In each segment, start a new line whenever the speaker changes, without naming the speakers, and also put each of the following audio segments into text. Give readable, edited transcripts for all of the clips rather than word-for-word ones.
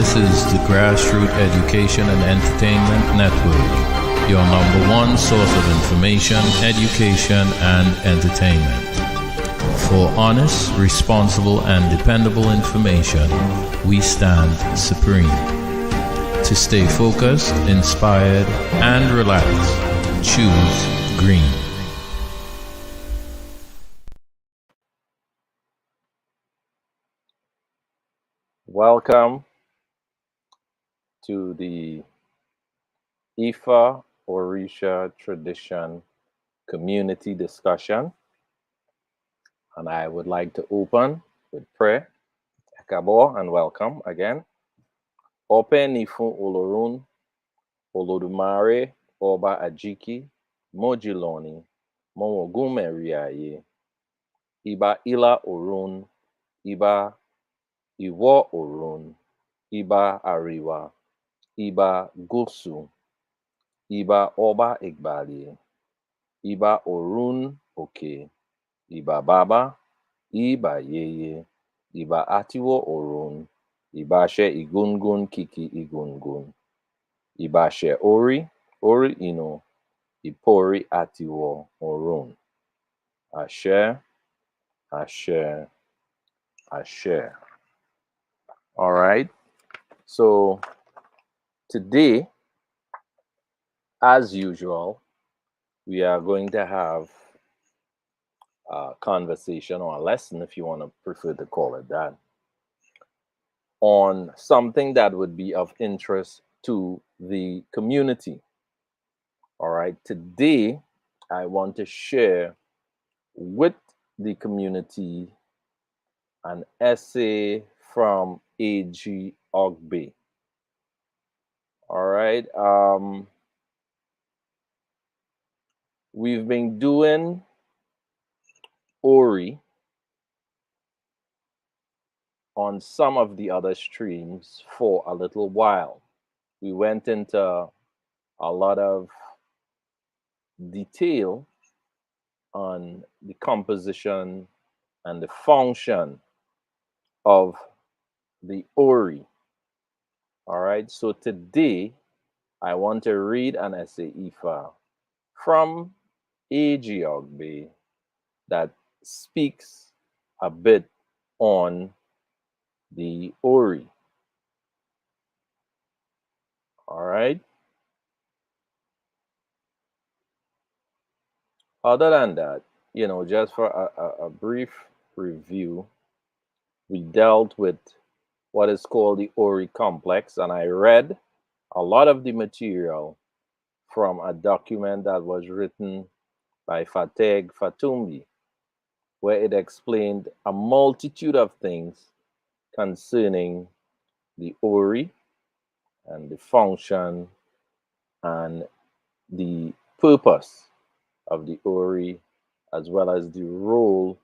This is the Grassroots Education and Entertainment Network, your number one source of information, education, and entertainment. For honest, responsible, and dependable information, we stand supreme. To stay focused, inspired, and relaxed, choose green.
Welcome to the Ifa Orisa tradition community discussion. And I would like to open with prayer. Ekabo and welcome again. Open Ifun Olorun, Olodumare, Oba Ajiki, Mojiloni, Mowogumeriaye, Iba Ila Orun, Iba Iwo Orun, Iba Ariwa, Iba Gusu, Iba Oba Igbali, Iba Orun Oke, Iba Baba, Iba Yeye, Iba Atiwo Orun, Iba She Igungun Kiki Igungun, Iba She Ori, Ori Ino, Ipori Atiwo Orun. Ashe, Ashe, Ashe. All right. So today, as usual, we are going to have a conversation or a lesson, if you want to prefer to call it that, on something that would be of interest to the community. All right. Today, I want to share with the community an essay from A.G. Ogbe. All right. We've been doing Ori on some of the other streams for a little while. We went into a lot of detail on the composition and the function of the Ori. All right, so today I want to read an essay, Ifa, from A.G. Ogbe that speaks a bit on the Ori. All right. Other than that, just for a brief review, we dealt with what is called the Ori complex, and I read a lot of the material from a document that was written by Fateg Fatumbi, where it explained a multitude of things concerning the Ori and the function and the purpose of the Ori, as well as the role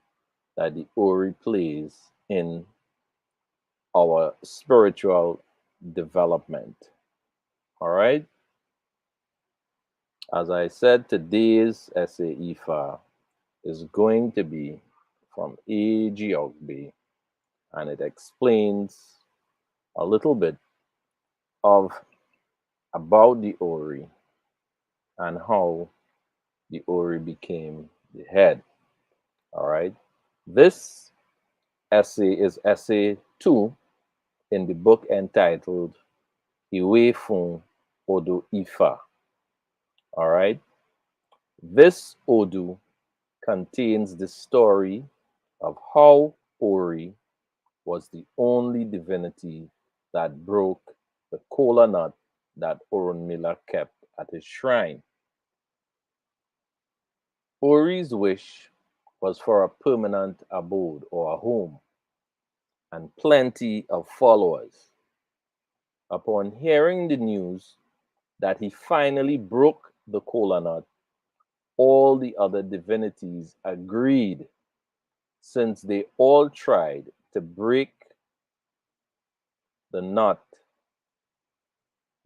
that the Ori plays in our spiritual development. All right. As I said, today's essay, Ifa, is going to be from A.G. Ogbe, and it explains a little bit about the Ori and how the Ori became the head. All right. This essay is essay 2 in the book entitled Iwe Fun Odo Ifa. All right. This Odu contains the story of how Ori was the only divinity that broke the kola nut that Orunmila kept at his shrine. Ori's wish was for a permanent abode or a home and plenty of followers. Upon hearing the news that he finally broke the kola nut, all the other divinities agreed, since they all tried to break the nut,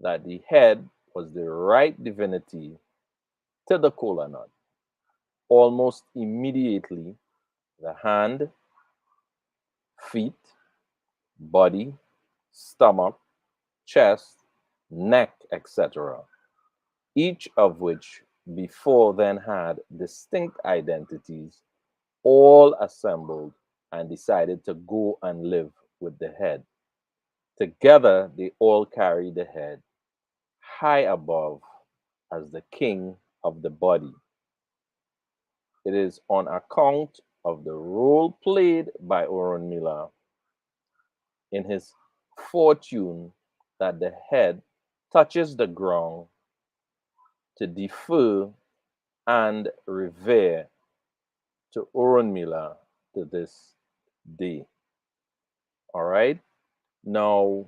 that the head was the right divinity to the kola nut. Almost immediately, the hand, feet, body, stomach, chest, neck, etc., each of which before then had distinct identities, all assembled and decided to go and live with the head. Together, they all carry the head high above as the king of the body. It is on account of the role played by Miller in his fortune that the head touches the ground to defer and revere to Miller to this day. All right. Now,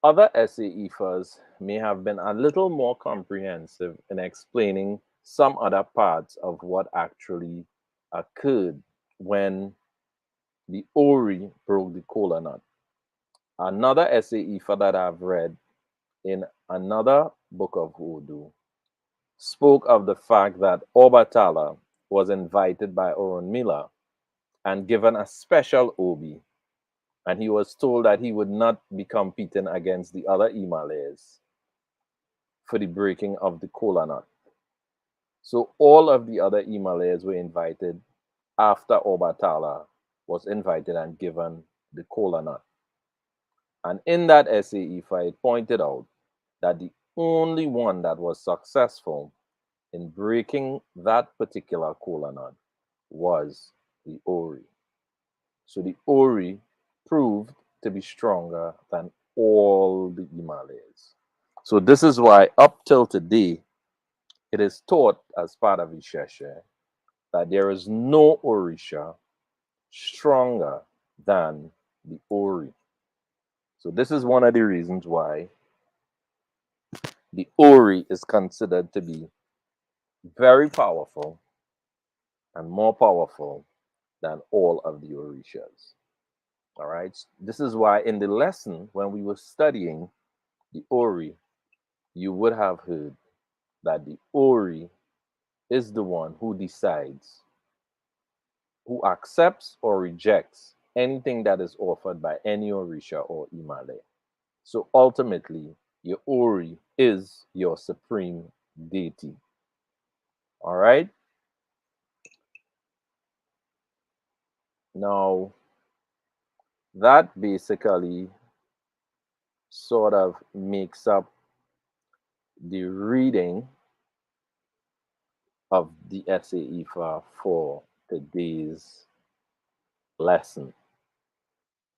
other essay Ifas may have been a little more comprehensive in explaining some other parts of what actually occurred when the Ori broke the kola nut. Another essay Ifa that I've read in another book of Urdu spoke of the fact that Obatala was invited by Mila and given a special obi, and he was told that he would not be competing against the other Imalays for the breaking of the kola nut. So all of the other Imalays were invited after Obatala was invited and given the kola nut. And in that essay, Ifa, it pointed out that the only one that was successful in breaking that particular kola nut was the Ori. So the Ori proved to be stronger than all the Himalayas. So this is why up till today, it is taught as part of Isheshe that there is no Orisha stronger than the Ori. So this is one of the reasons why the Ori is considered to be very powerful and more powerful than all of the Orishas. All right. This is why in the lesson, when we were studying the Ori, you would have heard that the Ori is the one who decides, who accepts or rejects anything that is offered by any Orisha or Imale. So ultimately, your Ori is your supreme deity. All right. Now, that basically sort of makes up the reading of the essay Ifa for today's lesson.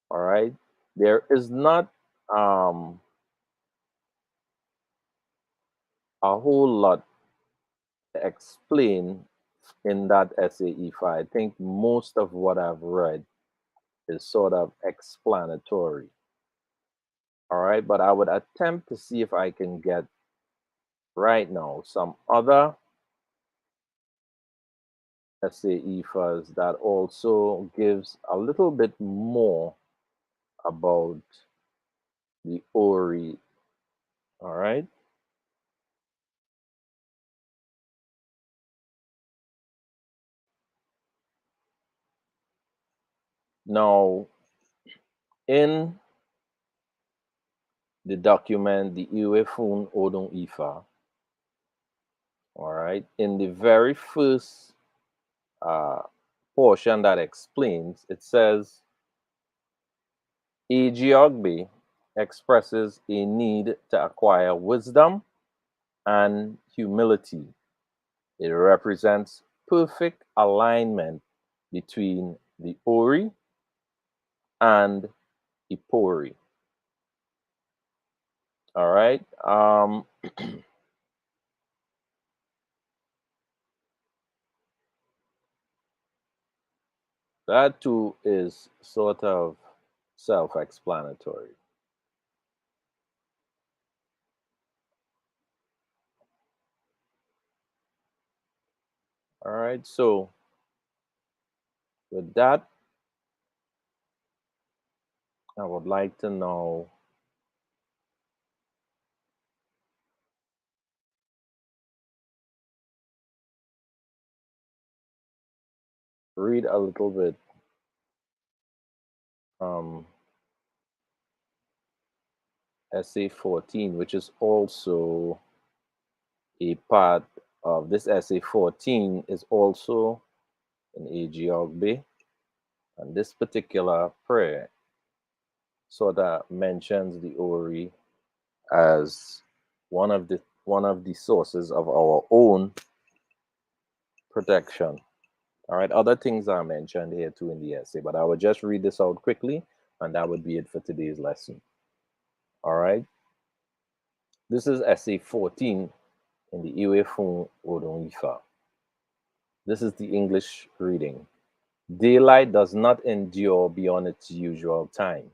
All right. There is not a whole lot to explain in that essay Ifa. I think most of what I've read is sort of explanatory. All right. But I would attempt to see if I can get right now some other essay Ifas that also gives a little bit more about the Ori. All right. Now, in the document, the Iwefun Odun Ifa, all right, in the very first uh, portion that explains, it says, Ejiogbe expresses a need to acquire wisdom and humility. It represents perfect alignment between the Ori and Ipori. All right. That too is sort of self explanatory. All right. So, with that, I would like to know read a little bit from Essay 14, which is also a part of this essay 14, is also in Ageogbe. And this particular prayer sort of mentions the Ori as one of the sources of our own protection. All right, other things are mentioned here too in the essay, but I will just read this out quickly, and that would be it for today's lesson. All right, this is essay 14 in the Iwe Fun Odon Ifa. This is the English reading. Daylight does not endure beyond its usual time.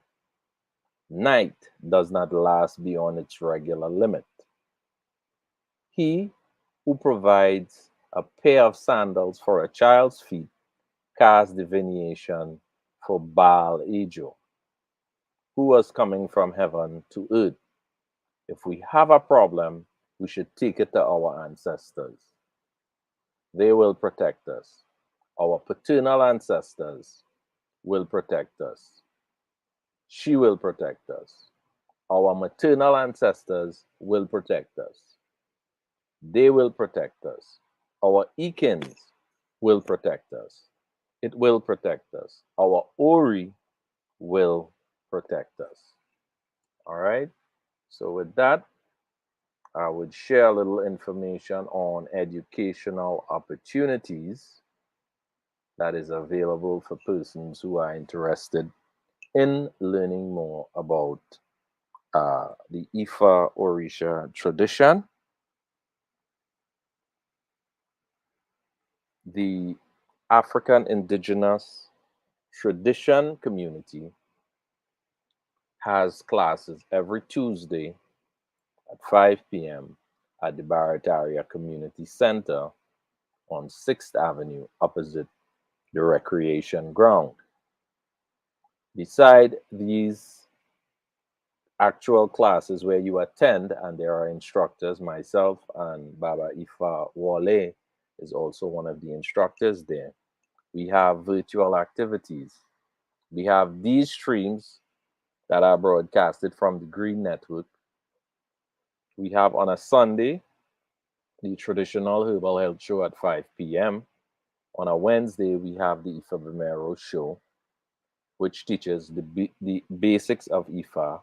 Night does not last beyond its regular limit. He who provides a pair of sandals for a child's feet casts divination for Baal Ejo, who was coming from heaven to earth. If we have a problem, we should take it to our ancestors. They will protect us. Our paternal ancestors will protect us. She will protect us. Our maternal ancestors will protect us. They will protect us. Our Ekins will protect us. It will protect us. Our Ori will protect us. All right. So, with that, I would share a little information on educational opportunities that is available for persons who are interested in learning more about the Ifa Orisa tradition, the African indigenous tradition community has classes every Tuesday at 5 p.m. at the Barataria Community Center on 6th Avenue opposite the recreation ground. Beside these actual classes where you attend and there are instructors, myself and Baba Ifa Wale is also one of the instructors there. We have virtual activities. We have these streams that are broadcasted from the Green Network. We have on a Sunday the traditional herbal health show at 5 p.m. On a Wednesday, we have the Ifa Bimero show, which teaches the basics of Ifa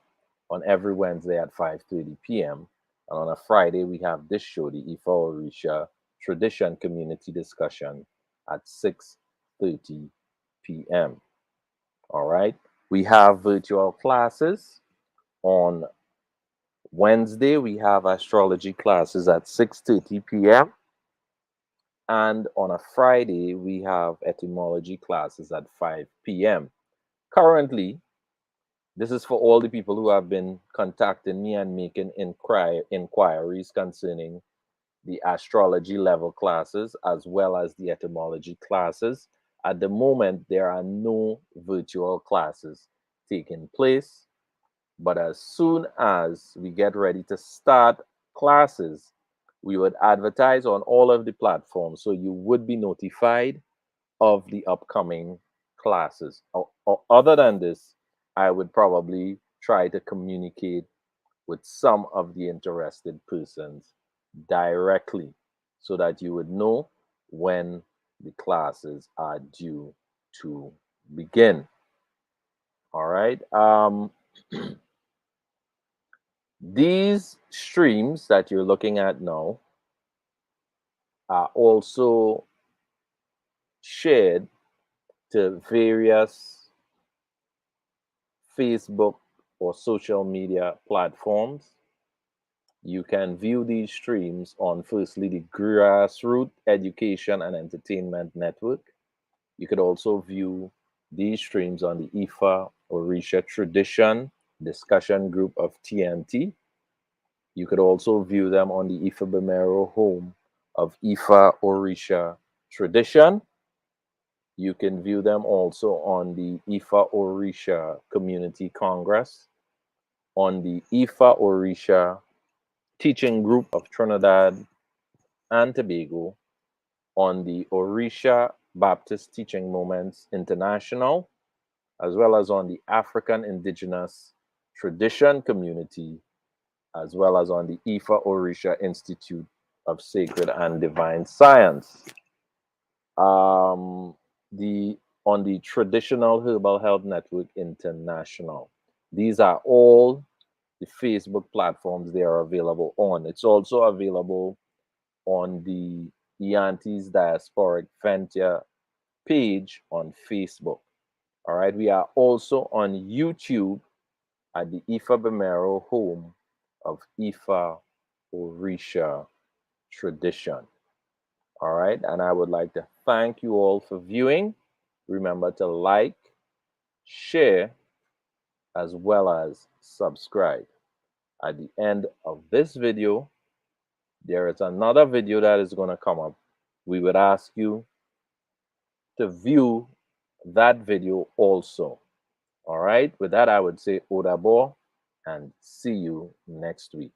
on every Wednesday at 5:30 p.m. And on a Friday, we have this show, the Ifa Orisa Tradition Community Discussion at 6:30 p.m. All right. We have virtual classes. On Wednesday, we have astrology classes at 6:30 p.m. And on a Friday, we have etymology classes at 5 p.m. Currently, this is for all the people who have been contacting me and making inquiries concerning the astrology level classes as well as the etymology classes. At the moment, there are no virtual classes taking place, but as soon as we get ready to start classes, we would advertise on all of the platforms so you would be notified of the upcoming classes. Other than this, I would probably try to communicate with some of the interested persons directly so that you would know when the classes are due to begin. All right. These streams that you're looking at now are also shared to various Facebook or social media platforms. You can view these streams on firstly the Grassroots Education and Entertainment Network. You could also view these streams on the Ifa Orisa Tradition discussion group of TNT. You could also view them on the Ifa Bemero home of Ifa Orisa Tradition. You can view them also on the Ifa Orisa Community Congress, on the Ifa Orisa Teaching Group of Trinidad and Tobago, on the Orisa Baptist Teaching Moments International, as well as on the African Indigenous tradition community, as well as on the Ifa Orisa Institute of Sacred and Divine Science. Um, the on the Traditional Herbal Health Network International. These are all the Facebook platforms they are available on. It's also available on the Iantis Diasporic Venture page on Facebook. All right. We are also on YouTube at the Ifa Bemero home of Ifa Orisa tradition. All right. And I would like to thank you all for viewing. Remember to like, share, as well as subscribe. At the end of this video, there is another video that is going to come up. We would ask you to view that video also. All right. With that, I would say Odabo and see you next week.